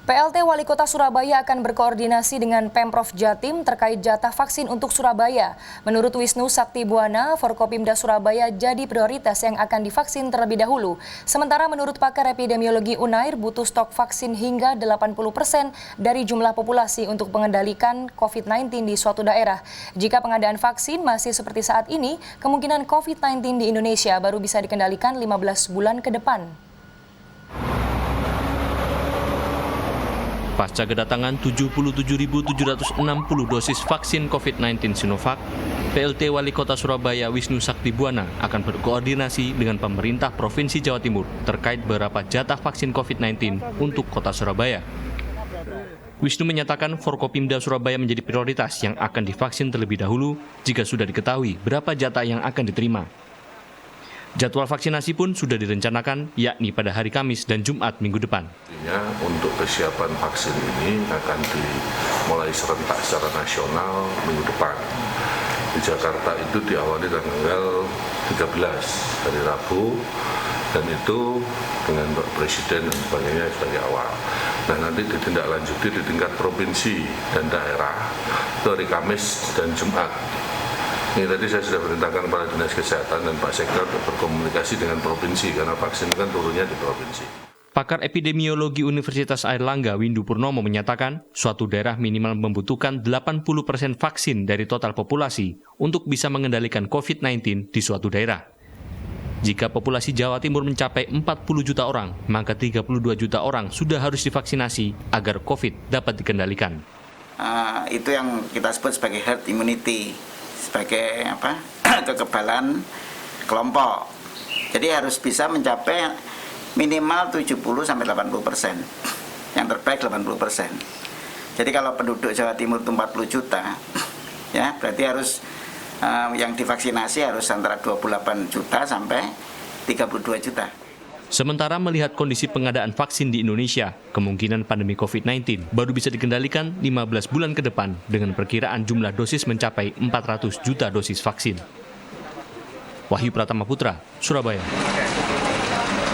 PLT Wali Kota Surabaya akan berkoordinasi dengan Pemprov Jatim terkait jatah vaksin untuk Surabaya. Menurut Wisnu Saktibuana, Forkopimda Surabaya jadi prioritas yang akan divaksin terlebih dahulu. Sementara menurut pakar epidemiologi UNAIR butuh stok vaksin hingga 80% dari jumlah populasi untuk mengendalikan COVID-19 di suatu daerah. Jika pengadaan vaksin masih seperti saat ini, kemungkinan COVID-19 di Indonesia baru bisa dikendalikan 15 bulan ke depan. Pasca kedatangan 77.760 dosis vaksin COVID-19 Sinovac, PLT Wali Kota Surabaya Wisnu Saktibuana akan berkoordinasi dengan pemerintah Provinsi Jawa Timur terkait beberapa jatah vaksin COVID-19 untuk Kota Surabaya. Wisnu menyatakan Forkopimda Surabaya menjadi prioritas yang akan divaksin terlebih dahulu jika sudah diketahui berapa jatah yang akan diterima. Jadwal vaksinasi pun sudah direncanakan, yakni pada hari Kamis dan Jumat minggu depan. Untuk kesiapan vaksin ini akan dimulai serentak secara nasional minggu depan. Di Jakarta itu diawali tanggal 13 hari Rabu, dan itu dengan Pak Presiden dan sebagainya sebagai awal. Nah, nanti ditindaklanjuti di tingkat provinsi dan daerah, itu hari Kamis dan Jumat. Ini tadi saya sudah perintahkan kepada Dinas Kesehatan dan Pak Sekda untuk berkomunikasi dengan provinsi, karena vaksin kan turunnya di provinsi. Pakar epidemiologi Universitas Airlangga Windu Purnomo menyatakan suatu daerah minimal membutuhkan 80% vaksin dari total populasi untuk bisa mengendalikan COVID-19 di suatu daerah. Jika populasi Jawa Timur mencapai 40 juta orang, maka 32 juta orang sudah harus divaksinasi agar COVID dapat dikendalikan. Itu yang kita sebut sebagai herd immunity, sebagai kekebalan kelompok. Jadi harus bisa mencapai minimal 70-80%, yang terbaik 80%. Jadi kalau penduduk Jawa Timur itu 40 juta, ya berarti harus yang divaksinasi harus antara 28 juta sampai 32 juta. Sementara melihat kondisi pengadaan vaksin di Indonesia, kemungkinan pandemi COVID-19 baru bisa dikendalikan 15 bulan ke depan dengan perkiraan jumlah dosis mencapai 400 juta dosis vaksin. Wahyu Pratama Putra, Surabaya.